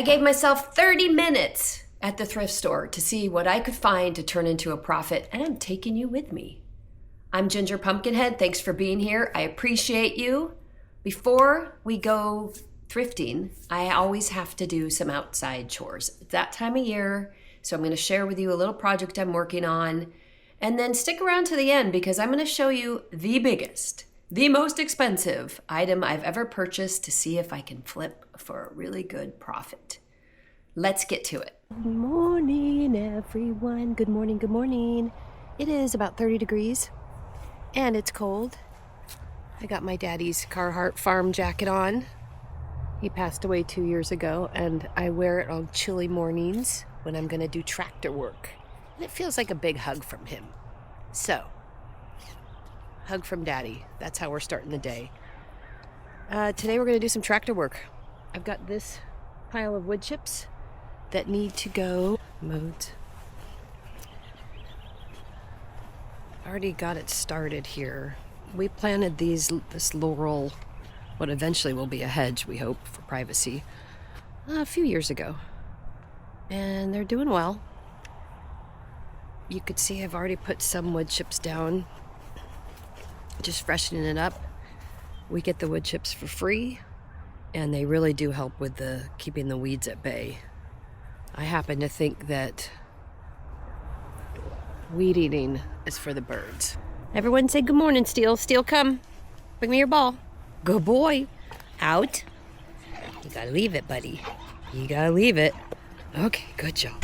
I gave myself 30 minutes at the thrift store to see what I could find to turn into a profit, and I'm taking you with me. I'm Ginger Pumpkinhead. Thanks for being here. I appreciate you. Before we go thrifting, I always have to do some outside chores. It's that time of year, so I'm going to share with you a little project I'm working on. And then stick around to the end because I'm going to show you the biggest, the most expensive item I've ever purchased to see if I can flip for a really good profit. Let's get to it. Good morning, everyone. Good morning, good morning. It is about 30 degrees and it's cold. I got my daddy's Carhartt farm jacket on. He passed away 2 years ago and I wear it on chilly mornings when I'm gonna do tractor work. And it feels like a big hug from him. So, hug from daddy. That's how we're starting the day. Today we're gonna do some tractor work. I've got this pile of wood chips that need to go mowed. Already got it started here. We planted this laurel, what eventually will be a hedge, we hope, for privacy, a few years ago. And they're doing well. You could see I've already put some wood chips down, just freshening it up. We get the wood chips for free, and they really do help with keeping the weeds at bay. I happen to think that weed eating is for the birds. Everyone say good morning, Steel. Steel, come. Bring me your ball. Good boy. Out. You gotta leave it, buddy. You gotta leave it. Okay, good job.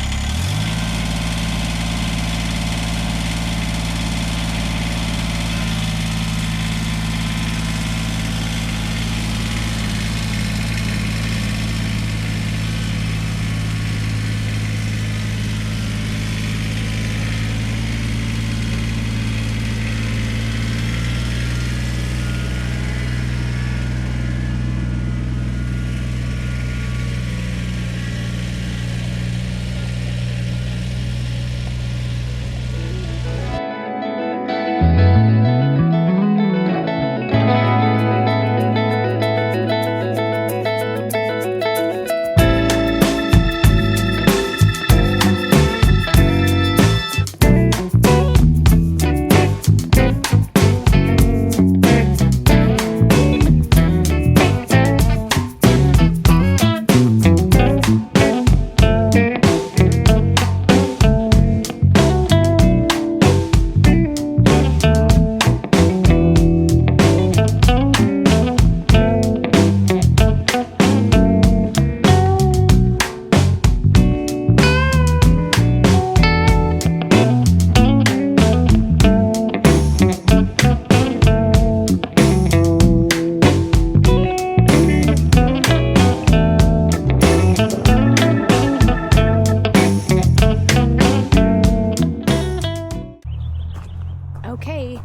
Okay,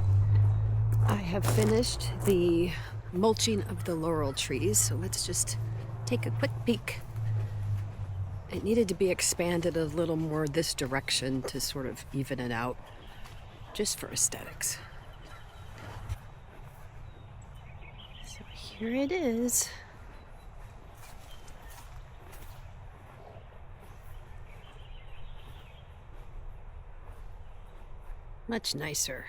I have finished the mulching of the laurel trees, so let's just take a quick peek. It needed to be expanded a little more this direction to sort of even it out, just for aesthetics. So here it is. Much nicer.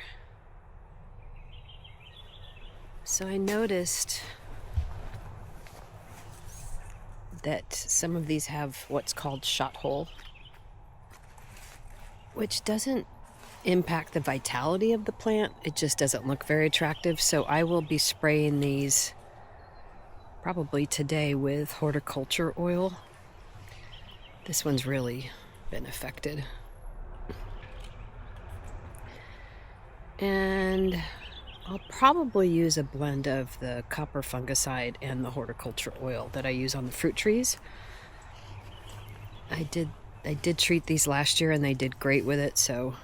So I noticed that some of these have what's called shot hole, which doesn't impact the vitality of the plant. It just doesn't look very attractive. So I will be spraying these probably today with horticulture oil. This one's really been affected. And I'll probably use a blend of the copper fungicide and the horticulture oil that I use on the fruit trees. I did treat these last year and they did great with it, so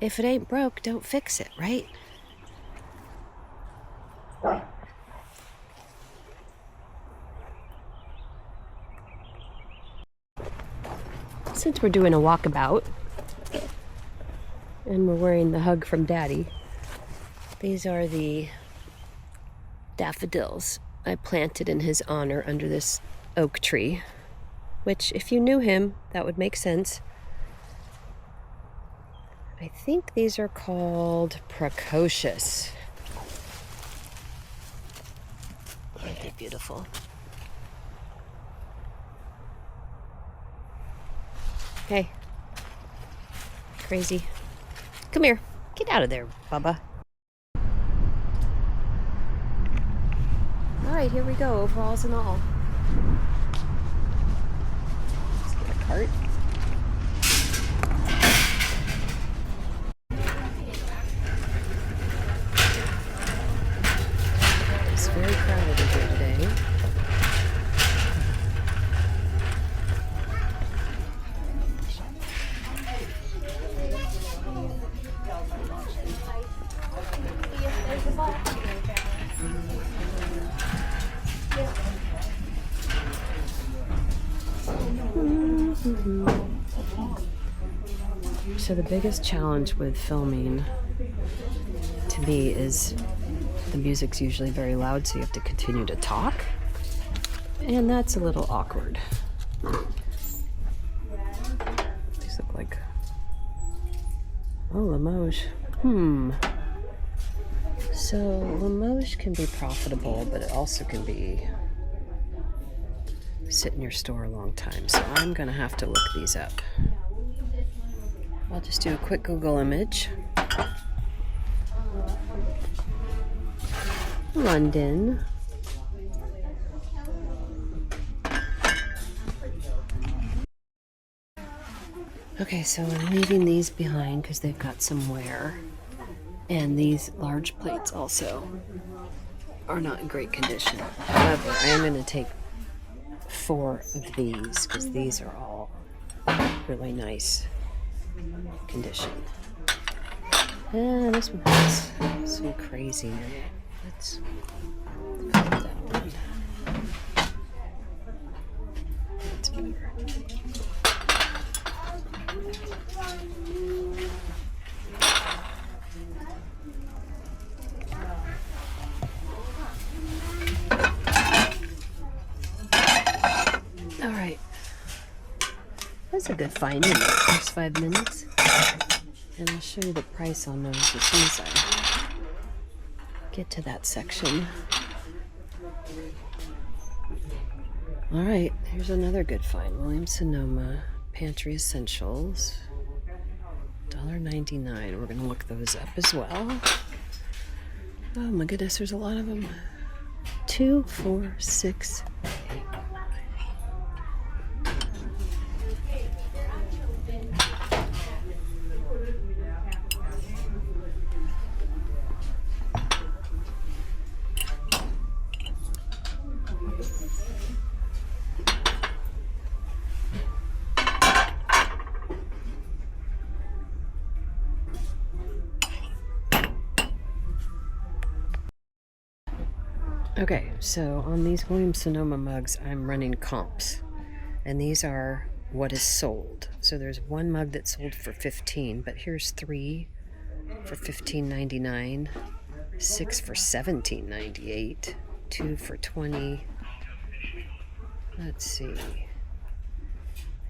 if it ain't broke, don't fix it, right? Since we're doing a walkabout and we're wearing the hug from Daddy, these are the daffodils I planted in his honor under this oak tree, which if you knew him, that would make sense. I think these are called precocious. Aren't they beautiful? Hey, crazy. Come here. Get out of there, Bubba. All right, here we go, overalls and all. Let's get a cart. It's very crowded in here today. So the biggest challenge with filming to me is the music's usually very loud, so you have to continue to talk, and that's a little awkward. These look like, oh, Limoges. So Limoges can be profitable, but it also can be sit in your store a long time, so I'm gonna have to look these up. I'll just do a quick Google image. London. Okay, so I'm leaving these behind because they've got some wear. And these large plates also are not in great condition. However, I am going to take 4 of these because these are all really nice condition. This one has some crazy in it. Let's flip that one. That's better. All right. That's a good find in the first 5 minutes. And I'll show you the price on those as soon as I get to that section. All right, here's another good find. Williams-Sonoma Pantry Essentials. $1.99. We're gonna look those up as well. Oh my goodness, there's a lot of them. 2, 4, 6, 8. Okay, so on these Williams-Sonoma mugs, I'm running comps, and these are what is sold. So there's one mug that's sold for $15, but here's 3 for $15.99, 6 for $17.98, 2 for $20. Let's see.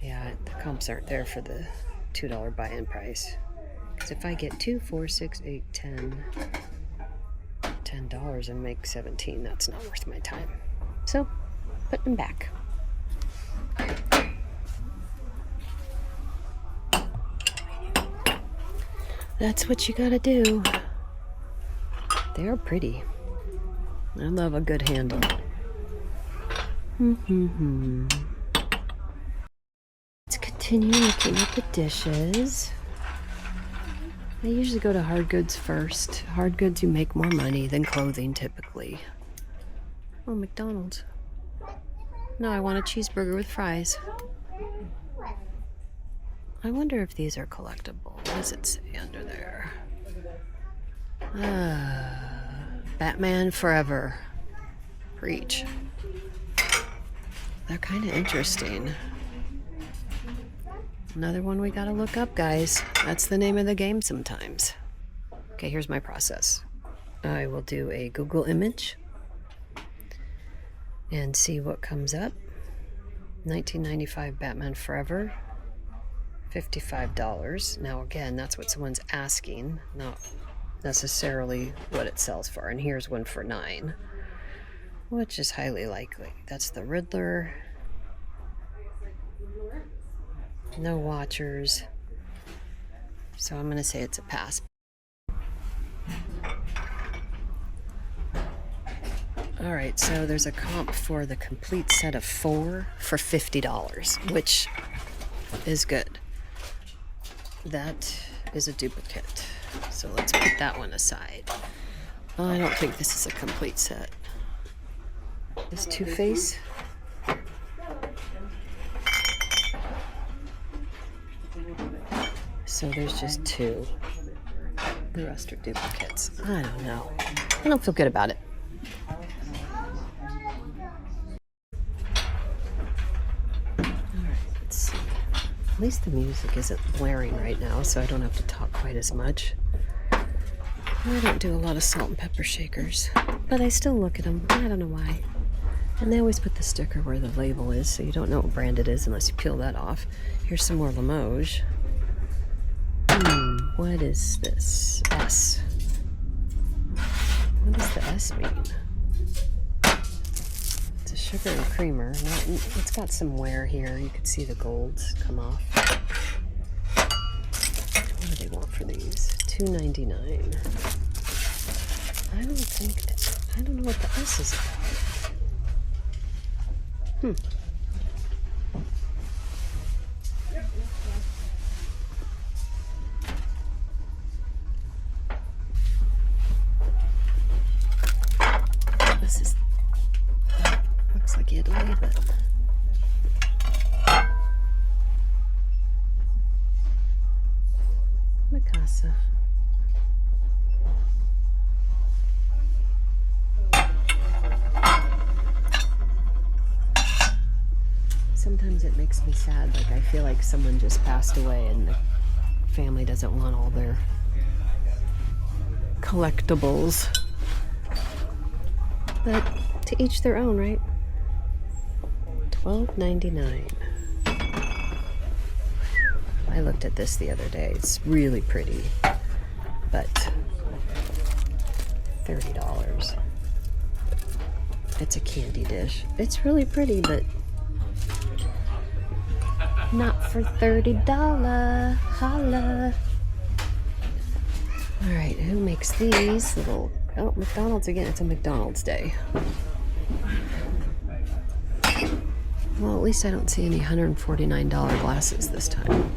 Yeah, the comps aren't there for the $2 buy-in price. Because if I get 2, 4, 6, 8, 10... $10 and make 17, that's not worth my time. So, put them back. That's what you gotta do. They're pretty. I love a good handle. Let's continue looking at the dishes. I usually go to hard goods first. Hard goods, you make more money than clothing typically. Oh, McDonald's. No, I want a cheeseburger with fries. I wonder if these are collectible. What does it say under there? Batman Forever. Preach. They're kind of interesting. Another one we gotta look up, guys. That's the name of the game sometimes. Okay, here's my process. I will do a Google image and see what comes up. $19.95 Batman Forever. $55. Now again, that's what someone's asking, not necessarily what it sells for. And here's one for $9, which is highly likely. That's the Riddler. No watchers. So I'm going to say it's a pass. Alright, so there's a comp for the complete set of 4 for $50, which is good. That is a duplicate. So let's put that one aside. I don't think this is a complete set. This Two-Face. So there's just 2. The rest are duplicates. I don't know. I don't feel good about it. At least the music isn't blaring right now, so I don't have to talk quite as much. I don't do a lot of salt and pepper shakers, but I still look at them. I don't know why. And they always put the sticker where the label is, so you don't know what brand it is unless you peel that off. Here's some more Limoges. What is this? S. What does the S mean? It's a sugar and creamer. It's got some wear here. You can see the golds come off. What do they want for these? $2.99. I don't know what the S is about. This is looks like Italy, but Mikasa. Sometimes it makes me sad, like I feel like someone just passed away and the family doesn't want all their collectibles. But to each their own, right? $12.99. I looked at this the other day. It's really pretty, but $30. It's a candy dish. It's really pretty, but not for $30. Holla. All right, who makes these little? Oh, McDonald's again. It's a McDonald's day. Well, at least I don't see any $149 glasses this time.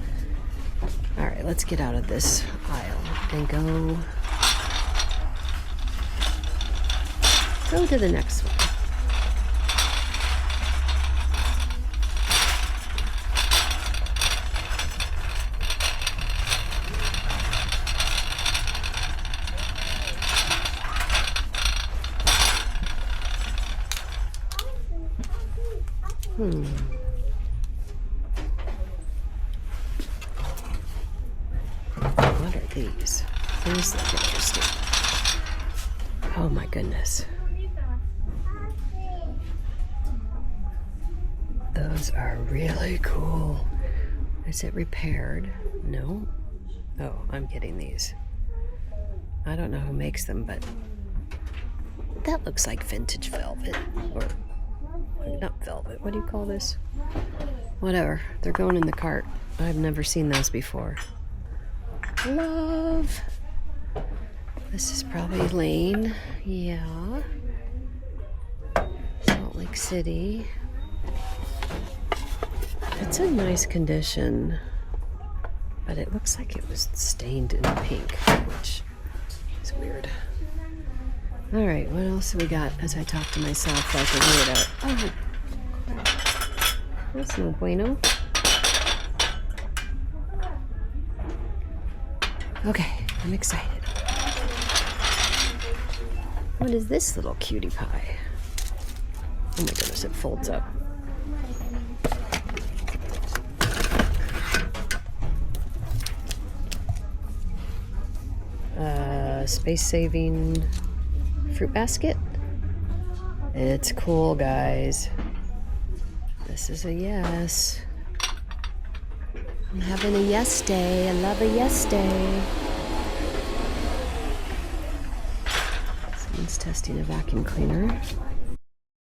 All right, let's get out of this aisle and go to the next one. What are these? These look interesting. Oh my goodness. Those are really cool. Is it repaired? No. Oh, I'm getting these. I don't know who makes them, but that looks like vintage velvet, or not velvet. What do you call this? Whatever. They're going in the cart. I've never seen those before. Love. This is probably Lane. Yeah. Salt Lake City. It's in nice condition, but it looks like it was stained in pink, which is weird. All right, what else have we got as I talk to myself like a weirdo? Oh, crap. That's no bueno. Okay, I'm excited. What is this little cutie pie? Oh my goodness, it folds up. Space-saving fruit basket. It's cool, guys. The This is a yes. I'm having a yes day. I love a yes day. Someone's testing a vacuum cleaner.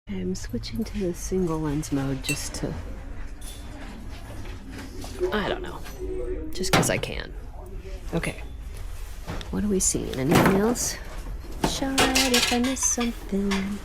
I'm switching to the single lens mode just to, I don't know, just because I can. Okay, what are we seeing? Anything else? Shout if I missed something.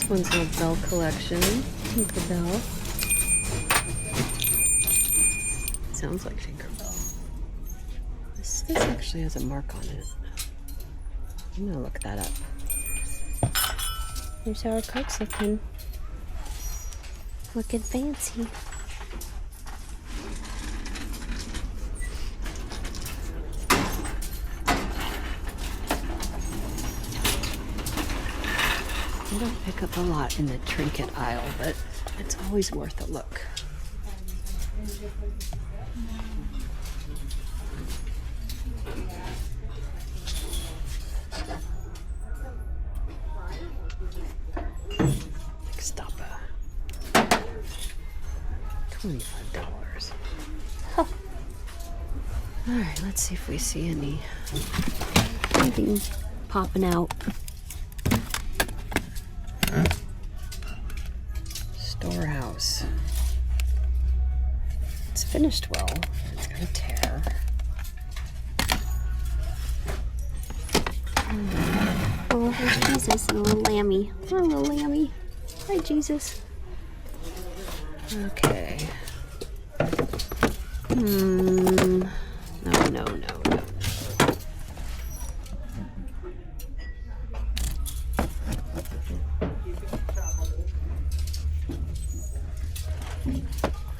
This one's a bell collection. Tinkerbell. Sounds like Tinkerbell. This actually has a mark on it. I'm gonna look that up. Here's how our cart's looking. Looking fancy. I don't pick up a lot in the trinket aisle, but it's always worth a look. Stoppa. $25. Huh. Alright, let's see if we see anything popping out. Storehouse. It's finished well. It's gonna tear. Oh, there's Jesus and a little lammy. Oh, little lammy. Hi, Jesus. Okay. No.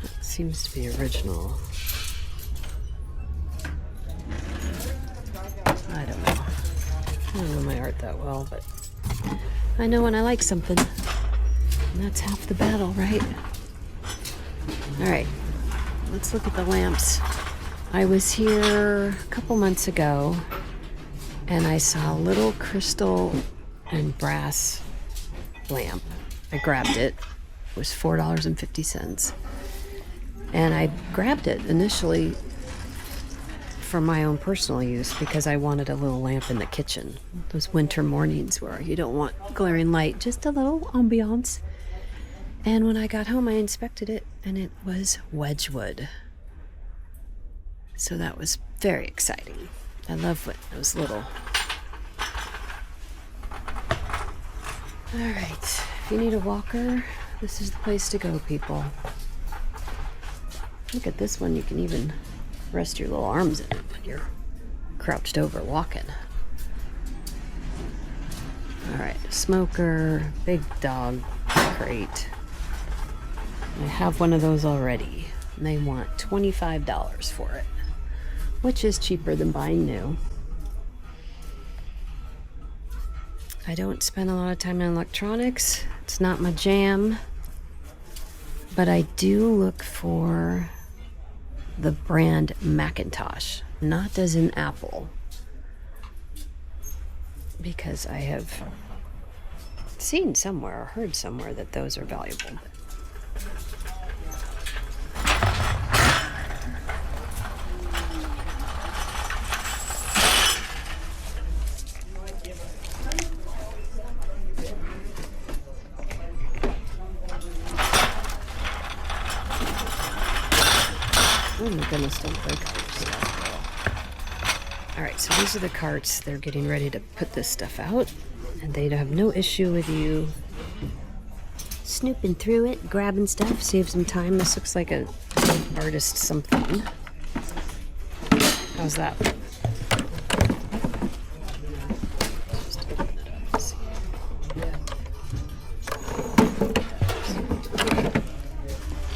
That seems to be original. I don't know. I don't know my art that well, but I know when I like something. And that's half the battle, right? Alright, let's look at the lamps. I was here a couple months ago and I saw a little crystal and brass lamp. I grabbed it. It was $4.50. And I grabbed it initially for my own personal use because I wanted a little lamp in the kitchen. Those winter mornings where you don't want glaring light, just a little ambiance. And when I got home, I inspected it, and it was Wedgwood. So that was very exciting. I love what those little... Alright, if you need a walker, this is the place to go, people. Look at this one, you can even rest your little arms in it when you're crouched over walking. Alright, smoker, big dog crate. I have one of those already, and they want $25 for it, which is cheaper than buying new. I don't spend a lot of time in electronics. It's not my jam, but I do look for the brand Macintosh, not as in Apple, because I have seen somewhere or heard somewhere that those are valuable. Oh my goodness, don't break all your stuff. All right, so these are the carts. They're getting ready to put this stuff out, and they have no issue with you snooping through it, grabbing stuff, save some time. This looks like a artist something. How's that?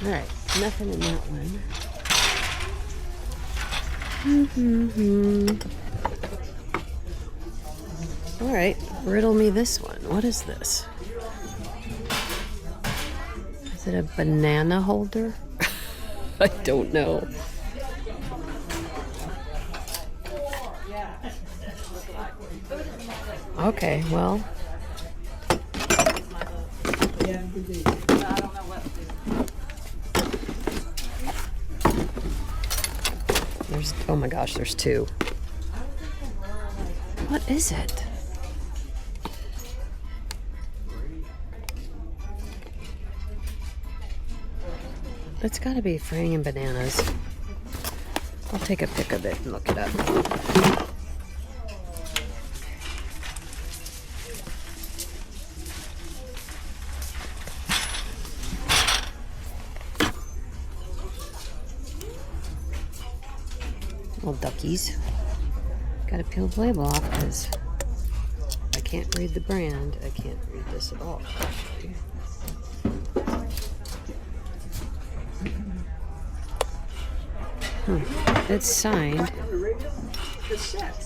All right, nothing in that one. All right, riddle me this one. What is this? Is it a banana holder? I don't know. Okay, well. There's, oh my gosh, there's two. What is it? It's gotta be fraying and bananas. I'll take a pic of it and look it up. Little duckies. Gotta peel the label off because I can't read the brand. I can't read this at all, actually. It's signed.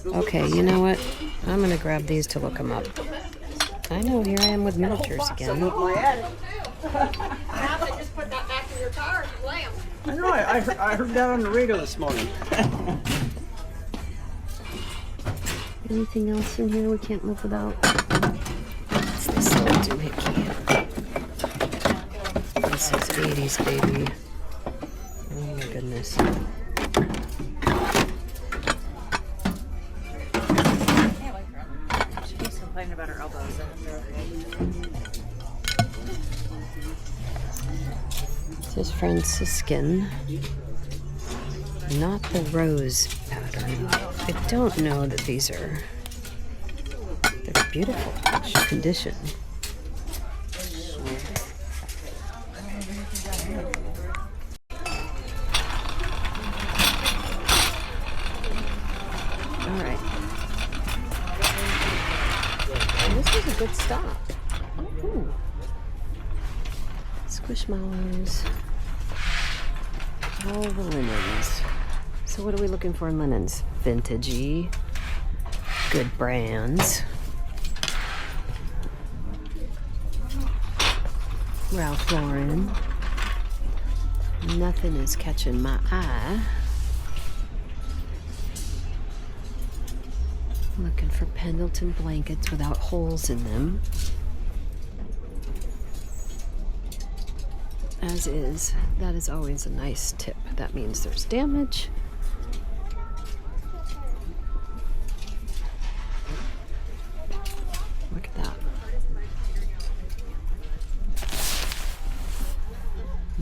Okay, you know what? I'm gonna grab these to look them up. I know, here I am with miniatures again. I know, I heard that on the radio this morning. Anything else in here we can't live without? What's this little doohickey? This is 80s, baby. Oh my goodness. She's complaining about her elbows. This is Franciscan. Not the rose pattern. I don't know that these are... They're beautiful condition. Alright. This was a good stop. Oh. Squishmallows. All the linens. So what are we looking for in linens? Vintagey, good brands. Ralph Lauren. Nothing is catching my eye. Looking for Pendleton blankets without holes in them. As is. That is always a nice tip. That means there's damage. Look at that.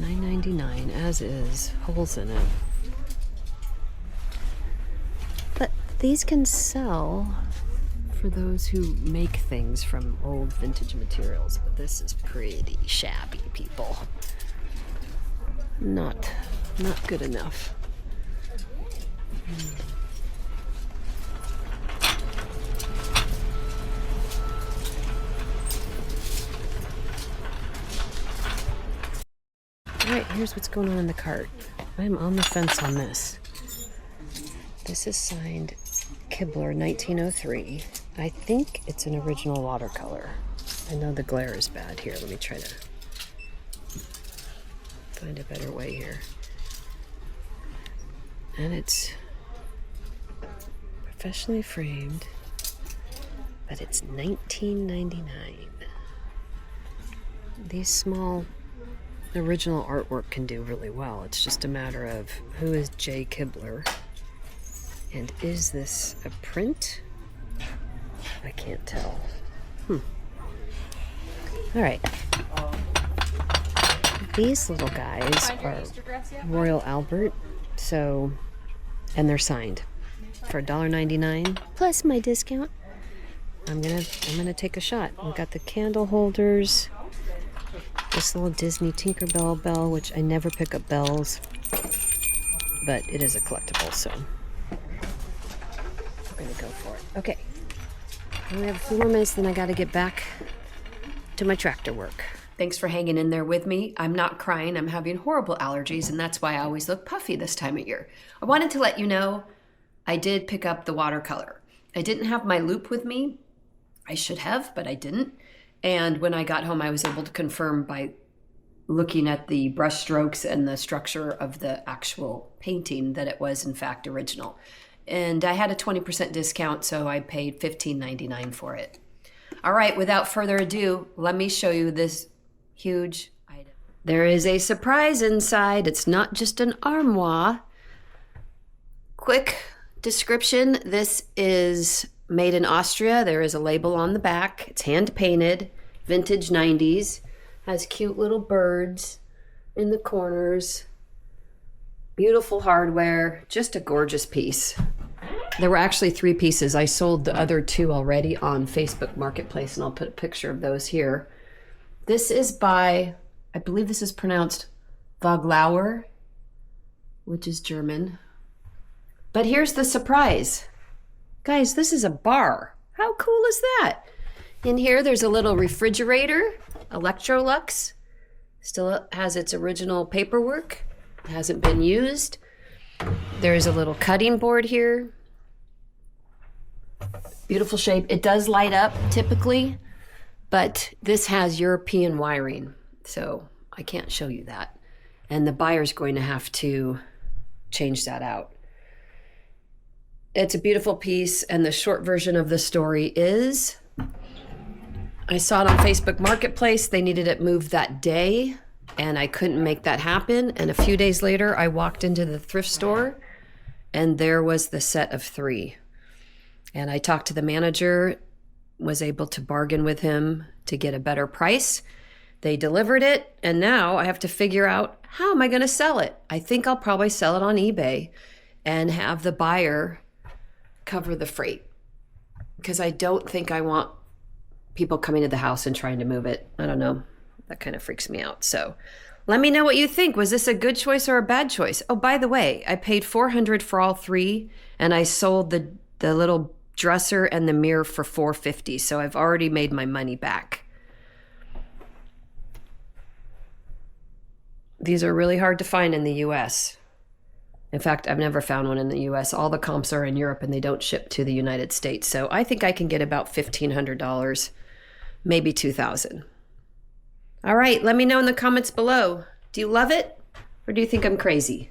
$9.99 as is. Holes in it. But these can sell for those who make things from old vintage materials. But this is pretty shabby, people. Not good enough. Alright, here's what's going on in the cart. I'm on the fence on this. This is signed Kibler 1903. I think it's an original watercolor. I know the glare is bad here. Let me try to find a better way here. And it's professionally framed, but it's $19.99. These small original artwork can do really well. It's just a matter of who is J. Kibler, and is this a print? I can't tell. All right. These little guys are Royal Albert, so, and they're signed. for $1.99 Plus my discount. I'm gonna take a shot. We've got the candle holders, this little Disney Tinkerbell bell, which I never pick up bells, but it is a collectible, so we're gonna go for it. Okay, we have a few more minutes, then I gotta get back to my tractor work. Thanks for hanging in there with me. I'm not crying. I'm having horrible allergies, and that's why I always look puffy this time of year. I wanted to let you know I did pick up the watercolor. I didn't have my loop with me. I should have, but I didn't. And when I got home, I was able to confirm by looking at the brush strokes and the structure of the actual painting that it was, in fact, original. And I had a 20% discount, so I paid $15.99 for it. All right, without further ado, let me show you this huge item. There is a surprise inside. It's not just an armoire. Quick description. This is made in Austria. There is a label on the back. It's hand painted, vintage 90s. Has cute little birds in the corners. Beautiful hardware. Just a gorgeous piece. There were actually 3 pieces. I sold the other 2 already on Facebook Marketplace, and I'll put a picture of those here. This is by, I believe this is pronounced Voglauer, which is German. But here's the surprise. Guys, this is a bar. How cool is that? In here, there's a little refrigerator, Electrolux. Still has its original paperwork. It hasn't been used. There's a little cutting board here. Beautiful shape. It does light up typically, but this has European wiring, so I can't show you that. And the buyer's going to have to change that out. It's a beautiful piece, and the short version of the story is I saw it on Facebook Marketplace. They needed it moved that day, and I couldn't make that happen. And a few days later, I walked into the thrift store, and there was the set of 3. And I talked to the manager, was able to bargain with him to get a better price. They delivered it, and now I have to figure out, how am I going to sell it? I think I'll probably sell it on eBay and have the buyer cover the freight, because I don't think I want people coming to the house and trying to move it. I don't know. That kind of freaks me out. So let me know what you think. Was this a good choice or a bad choice? Oh, by the way, I paid $400 for all 3, and I sold the little dresser and the mirror for $450. So I've already made my money back. These are really hard to find in the US. In fact, I've never found one in the US. All the comps are in Europe, and they don't ship to the United States. So I think I can get about $1,500, maybe $2,000. All right, let me know in the comments below. Do you love it, or do you think I'm crazy?